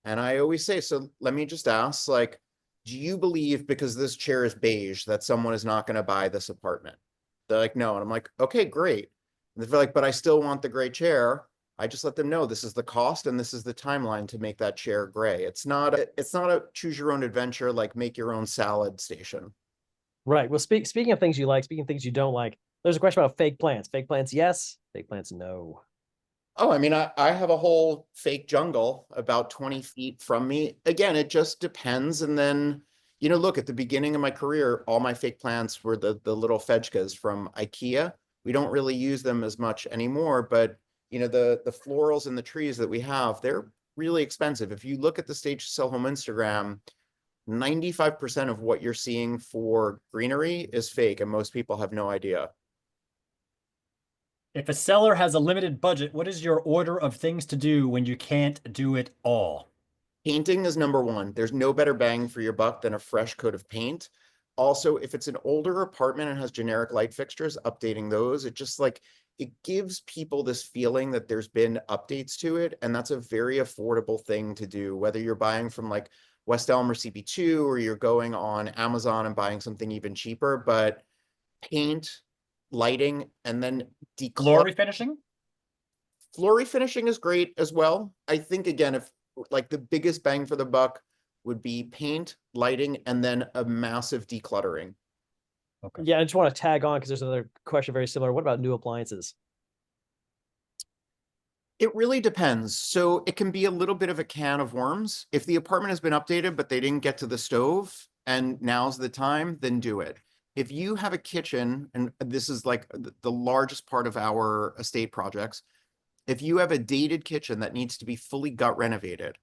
And I always say, so let me just ask, like, do you believe because this chair is beige that someone is not going to buy this apartment? They're like, no. And I'm like, okay, great. And they're like, but I still want the gray chair. I just let them know this is the cost and this is the timeline to make that chair gray. It's not a choose your own adventure, like make your own salad station. Right. Well, speaking of things you like, speaking of things you don't like, there's a question about fake plants. Fake plants, yes. Fake plants, no. Oh, I mean, I have a whole fake jungle about 20 feet from me. Again, it just depends. And then, you know, look, at the beginning of my career, all my fake plants were the little Fejkas from IKEA. We don't really use them as much anymore, but you know, the florals and the trees that we have, they're really expensive. If you look at the Stage to Sell Home Instagram, 95% of what you're seeing for greenery is fake and most people have no idea. If a seller has a limited budget, what is your order of things to do when you can't do it all? Painting is number one. There's no better bang for your buck than a fresh coat of paint. Also, if it's an older apartment and has generic light fixtures, updating those, it just like, it gives people this feeling that there's been updates to it. And that's a very affordable thing to do, whether you're buying from like West Elm or CP2, or you're going on Amazon and buying something even cheaper. But paint, lighting, and then Floor declutter. refinishing? Floor refinishing is great as well. I think again, if like the biggest bang for the buck would be paint, lighting, and then a massive decluttering. Okay. Yeah, I just want to tag on because there's another question very similar. What about new appliances? It really depends. So it can be a little bit of a can of worms. If the apartment has been updated, but they didn't get to the stove and now's the time, then do it. If you have a kitchen, and this is like the largest part of our estate projects, if you have a dated kitchen that needs to be fully gut renovated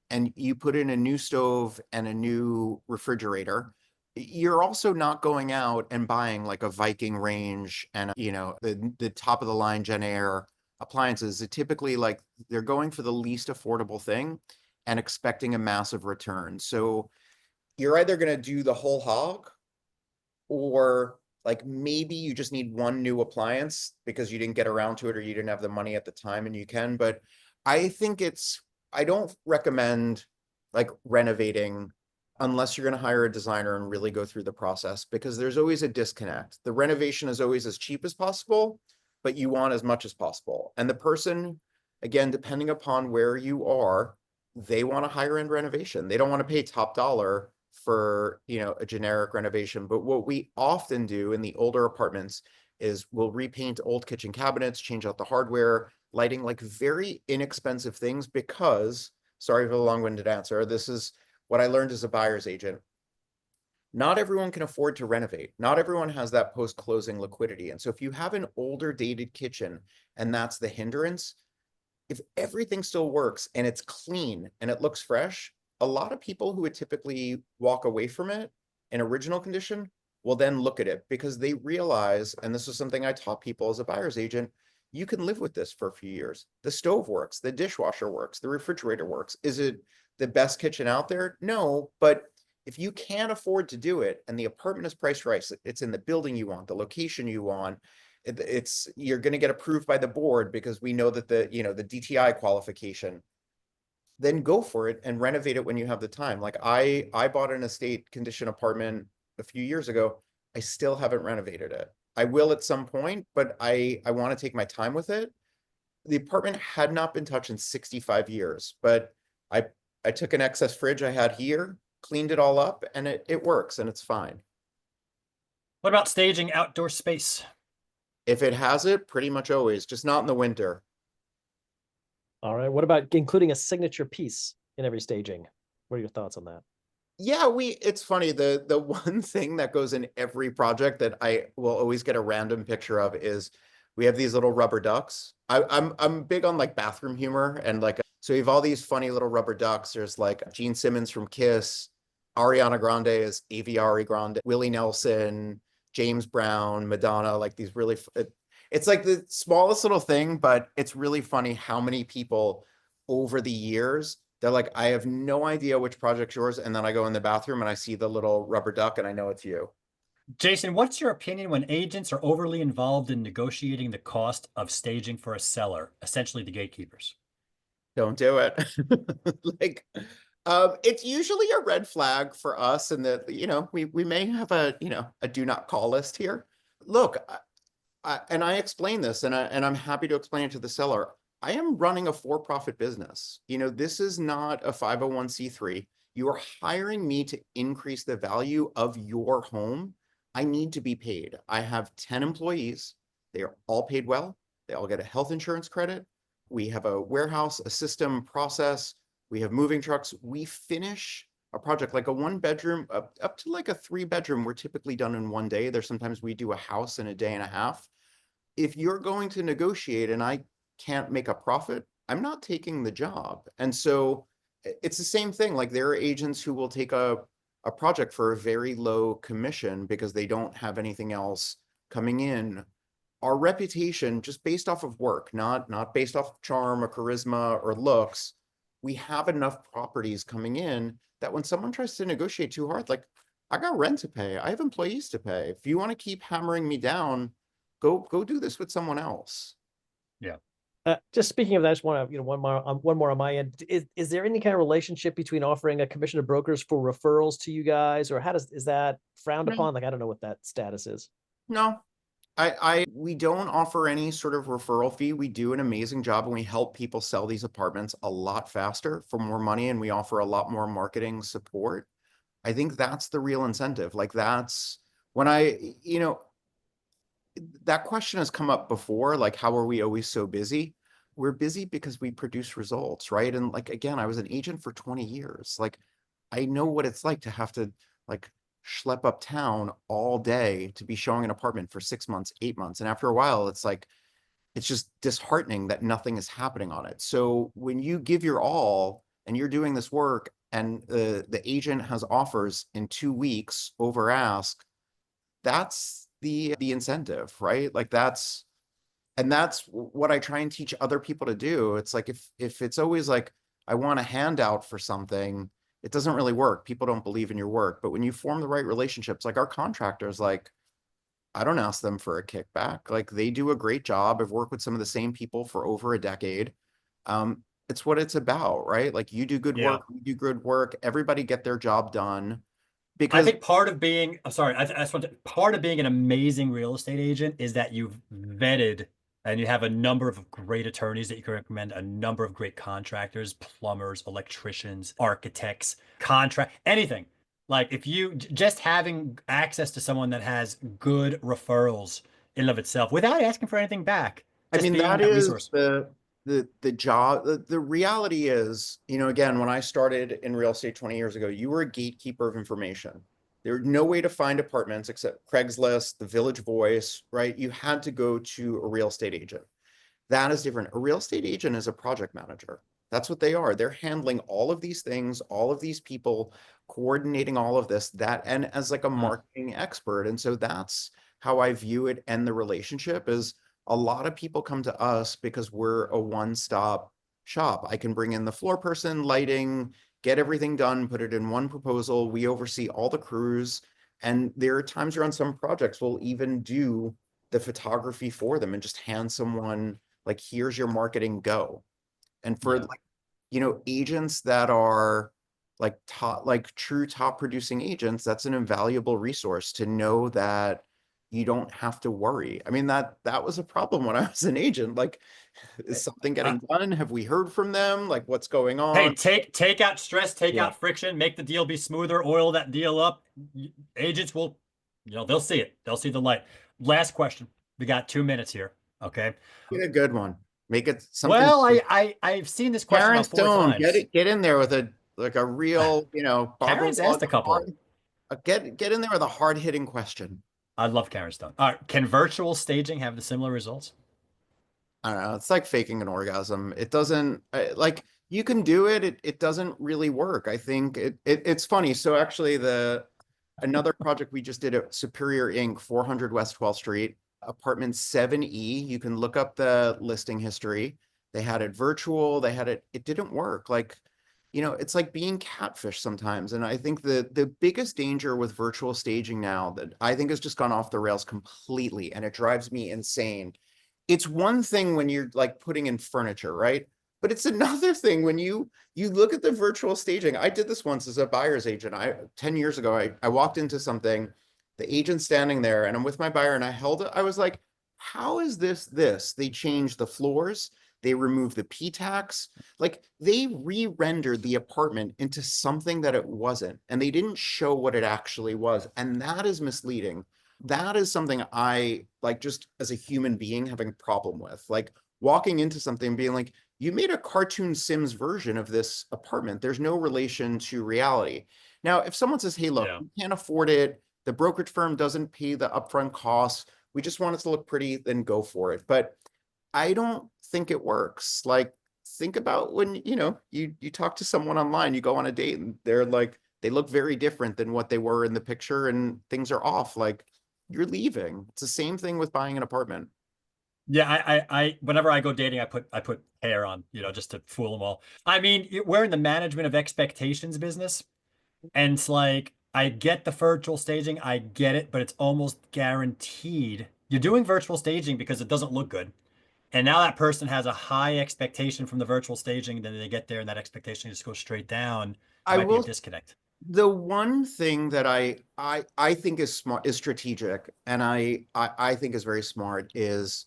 and you put in a new stove and a new refrigerator, you're also not going out and buying like a Viking range and, the top of the line Gen Air appliances. It typically like they're going for the least affordable thing and expecting a massive return. So you're either going to do the whole hog, or like maybe you just need one new appliance because you didn't get around to it or you didn't have the money at the time and you can. But I think I don't recommend like renovating unless you're going to hire a designer and really go through the process, because there's always a disconnect. The renovation is always as cheap as possible, but you want as much as possible. And the person, again, depending upon where you are, they want a higher end renovation. They don't want to pay top dollar for, a generic renovation. But what we often do in the older apartments is we'll repaint old kitchen cabinets, change out the hardware, lighting, like very inexpensive things, because, sorry for the long-winded answer, this is what I learned as a buyer's agent. Not everyone can afford to renovate. Not everyone has that post-closing liquidity. And so if you have an older dated kitchen and that's the hindrance, if everything still works and it's clean and it looks fresh, a lot of people who would typically walk away from it in original condition will then look at it because they realize, and this is something I taught people as a buyer's agent, you can live with this for a few years. The stove works, the dishwasher works, the refrigerator works. Is it the best kitchen out there? No, but if you can't afford to do it and the apartment is priced right, it's in the building you want, the location you want, you're going to get approved by the board because we know that the DTI qualification, then go for it and renovate it when you have the time. Like I bought an estate condition apartment a few years ago. I still haven't renovated it. I will at some point, but I want to take my time with it. The apartment had not been touched in 65 years, but I took an excess fridge I had here, cleaned it all up, and it works and it's fine. What about staging outdoor space? If it has it, pretty much always, just not in the winter. All right. What about including a signature piece in every staging? What are your thoughts on that? Yeah, it's funny. The one thing that goes in every project that I will always get a random picture of is we have these little rubber ducks. I'm big on like bathroom humor, and like, so we have all these funny little rubber ducks. There's like Gene Simmons from Kiss, Ariana Grande is Aviari Grande, Willie Nelson, James Brown, Madonna, like these really, it's like the smallest little thing, but it's really funny how many people over the years, they're like, I have no idea which project's yours. And then I go in the bathroom and I see the little rubber duck and I know it's you. Jason, what's your opinion when agents are overly involved in negotiating the cost of staging for a seller, essentially the gatekeepers? Don't do it. Like, it's usually a red flag for us, and that, we may have a do not call list here. Look, and I explain this, and I'm happy to explain it to the seller. I am running a for-profit business. This is not a 501c3. You are hiring me to increase the value of your home. I need to be paid. I have 10 employees. They are all paid well. They all get a health insurance credit. We have a warehouse, a system process. We have moving trucks. We finish a project like a 1-bedroom up to like a 3-bedroom. We're typically done in one day. There's sometimes we do a house in a day and a half. If you're going to negotiate and I can't make a profit, I'm not taking the job. And so it's the same thing. Like there are agents who will take a project for a very low commission because they don't have anything else coming in. our reputation, just based off of work, not based off of charm or charisma or looks, we have enough properties coming in that when someone tries to negotiate too hard, like, I got rent to pay, I have employees to pay. If you want to keep hammering me down, go do this with someone else. Yeah. Just speaking of that, I just want to, one more on my end. Is there any kind of relationship between offering a commission to brokers for referrals to you guys, or is that frowned No. upon? Like, I don't know what that status is. No, we don't offer any sort of referral fee. We do an amazing job and we help people sell these apartments a lot faster for more money, and we offer a lot more marketing support. I think that's the real incentive. Like, that's when that question has come up before, like, how are we always so busy? We're busy because we produce results, right? And like, again, I was an agent for 20 years. Like, I know what it's like to have to like schlep uptown all day to be showing an apartment for 6 months, 8 months. And after a while, it's like, it's just disheartening that nothing is happening on it. So when you give your all and you're doing this work and the agent has offers in 2 weeks over ask, that's the incentive, right? Like, that's what I try and teach other people to do. It's like, if it's always like, I want a handout for something, it doesn't really work. People don't believe in your work. But when you form the right relationships, like our contractors, like, I don't ask them for a kickback. Like, they do a great job. I've worked with some of the same people for over a decade. It's what it's about, right? Like, you do good Yeah. work, we do good work, everybody get their job done. I Because think part of being, I'm sorry, I just want to, part of being an amazing real estate agent is that you've vetted and you have a number of great attorneys that you can recommend, a number of great contractors, plumbers, electricians, architects, anything. Like, if you just having access to someone that has good referrals in and of itself without asking for anything back, I just mean, being that that is resource. the job. The reality is, again, when I started in real estate 20 years ago, you were a gatekeeper of information. There was no way to find apartments except Craigslist, the Village Voice, right? You had to go to a real estate agent. That is different. A real estate agent is a project manager. That's what they are. They're handling all of these things, all of these people, coordinating all of this, and as like a marketing expert. And so that's how I view it. And the relationship is, a lot of people come to us because we're a one-stop shop. I can bring in the floor person, lighting, get everything done, put it in one proposal. We oversee all the crews. And there are times where on some projects, we'll even do the photography for them and just hand someone, like, here's your marketing, go. And for agents that are like top, like true top producing agents, that's an invaluable resource to know that you don't have to worry. I mean, that was a problem when I was an agent. Like, is something getting done? Have we heard from them? Like, what's going Hey, on? take out stress, take Yeah. out friction, make the deal be smoother, oil that deal up. Agents will, they'll see it. They'll see the light. Last question. We got 2 minutes here. Okay. Get a good one. Make it something. Well, I've seen this question Karen about 4 Stone, times. get in there with a real, Barbara Karen's asked a couple. get in there with a hard hitting question. I love Karen Stone. All right. Can virtual staging have the similar results? I don't know. It's like faking an orgasm. It doesn't, like, you can do it. It doesn't really work. I think it's funny. So actually, another project we just did at Superior Inc., 400 West 12th Street, apartment 7E. You can look up the listing history. They had it virtual. It didn't work. Like, it's like being catfish sometimes. And I think the biggest danger with virtual staging now, that I think has just gone off the rails completely, and it drives me insane. It's one thing when you're like putting in furniture, right? But it's another thing when you look at the virtual staging. I did this once as a buyer's agent. 10 years ago, I walked into something, the agent's standing there, and I'm with my buyer, and I held it. I was like, how is this? They changed the floors, they removed the P-tax, like, they re-rendered the apartment into something that it wasn't, and they didn't show what it actually was. And that is misleading. That is something I, like, just as a human being, having a problem with. Like, walking into something and being like, you made a cartoon Sims version of this apartment. There's no relation to reality. Now, if someone says, hey, look, we can't afford it, the brokerage firm doesn't pay the upfront costs, we just want it to look pretty, then go for it. But I don't think it works. Like, think about when, you talk to someone online, you go on a date, and they're like, they look very different than what they were in the picture, and things are off. Like, you're leaving. It's the same thing with buying an apartment. Yeah, whenever I go dating, I put hair on, just to fool them all. I mean, we're in the management of expectations business, and it's like I get the virtual staging, I get it, but it's almost guaranteed you're doing virtual staging because it doesn't look good. And now that person has a high expectation from the virtual staging, then they get there and that expectation just goes straight down. There I might be a will, disconnect. the one thing that I think is smart, is strategic, and I think is very smart, is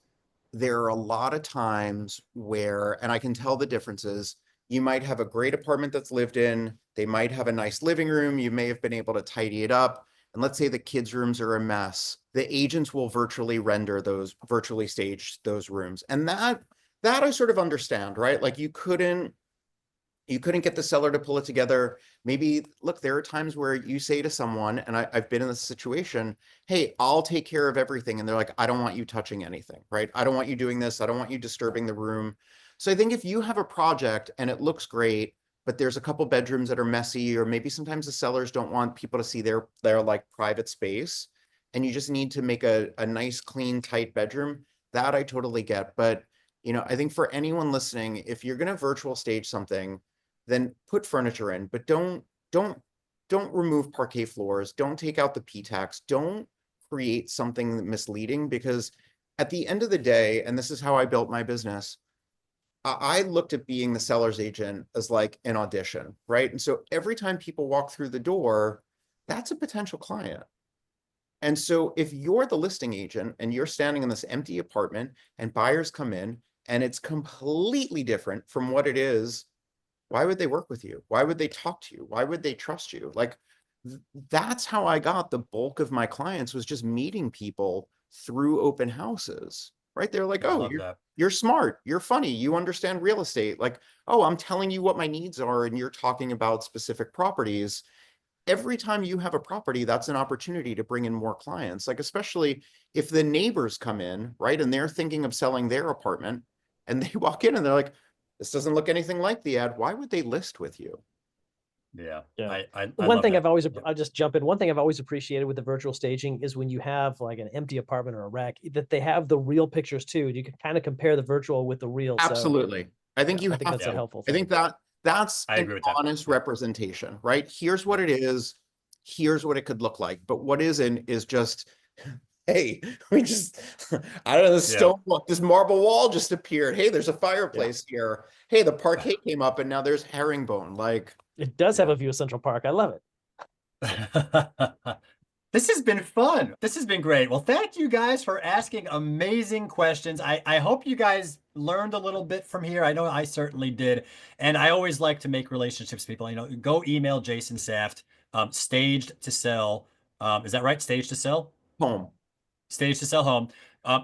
there are a lot of times where, and I can tell the differences, you might have a great apartment that's lived in, they might have a nice living room, you may have been able to tidy it up, and let's say the kids' rooms are a mess. The agents will virtually render those, virtually stage those rooms. And that I sort of understand, right? Like you couldn't get the seller to pull it together. Maybe, look, there are times where you say to someone, and I've been in this situation, hey, I'll take care of everything. And they're like, I don't want you touching anything, right? I don't want you doing this. I don't want you disturbing the room. So I think if you have a project and it looks great, but there's a couple bedrooms that are messy, or maybe sometimes the sellers don't want people to see their like private space, and you just need to make a nice, clean, tight bedroom, that I totally get. But I think for anyone listening, if you're going to virtual stage something, then put furniture in, but don't remove parquet floors. Don't take out the P-tax. Don't create something misleading, because at the end of the day, and this is how I built my business, I looked at being the seller's agent as like an audition, right? And so every time people walk through the door, that's a potential client. And so if you're the listing agent and you're standing in this empty apartment and buyers come in and it's completely different from what it is, why would they work with you? Why would they talk to you? Why would they trust you? Like, that's how I got the bulk of my clients, was just meeting people through open houses, right? They're like, I oh, love that. you're smart, you're funny, you understand real estate. Like, oh, I'm telling you what my needs are, and you're talking about specific properties. Every time you have a property, that's an opportunity to bring in more clients. Like, especially if the neighbors come in, right, and they're thinking of selling their apartment, and they walk in and they're like, this doesn't look anything like the ad. Why would they list with you? Yeah. Yeah. I One love thing that. I've always, Yep. I'll just jump in. One thing I've always appreciated with the virtual staging is when you have like an empty apartment or a rack, that they have the real pictures too. You can kind of compare the virtual with the real. So Absolutely. I think yeah, you I think have that's a to. helpful I thing. think that's I an agree with that. honest Yep. representation, right? Here's what it is. Here's what it could look like. But what isn't is just, hey, we just, I don't know, this Yeah. stone, this marble wall just appeared. Hey, there's a fireplace here. Hey, the parquet came up and now there's herringbone. Like, It does have Yeah. a view of Central Park. I love it. This has been fun. This has been great. Well, thank you guys for asking amazing questions. I hope you guys learned a little bit from here. I know I certainly did. And I always like to make relationships with people. Go email Jason Saft, staged to sell. Is that right? Staged to sell? home. Stage to sell home.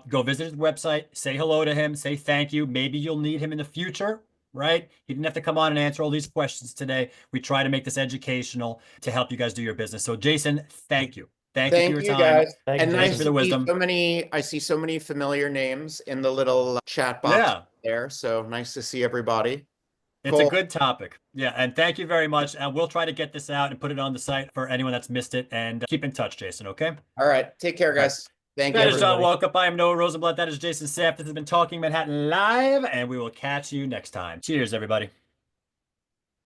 Go visit his website, say hello to him, say thank you. Maybe you'll need him in the future, right? He didn't have to come on and answer all these questions today. We try to make this educational to help you guys do your business. So, Jason, thank you. Thank you for Thank your you time. guys. Thank you, And Thank you nice for Jason. the to see wisdom. I see so many familiar names in the little chat box Yeah, there. So nice to see everybody. it's a Cool. good topic. Yeah, and thank you very much. And we'll try to get this out and put it on the site for anyone that's missed it. And keep in touch, Jason, okay? All right. Take care, All right. guys. Thank you, That is John everybody. Walkup. I am Noah Rosenblatt. That is Jason Saft. This has been Talking Manhattan Live, and we will catch you next time. Cheers, everybody.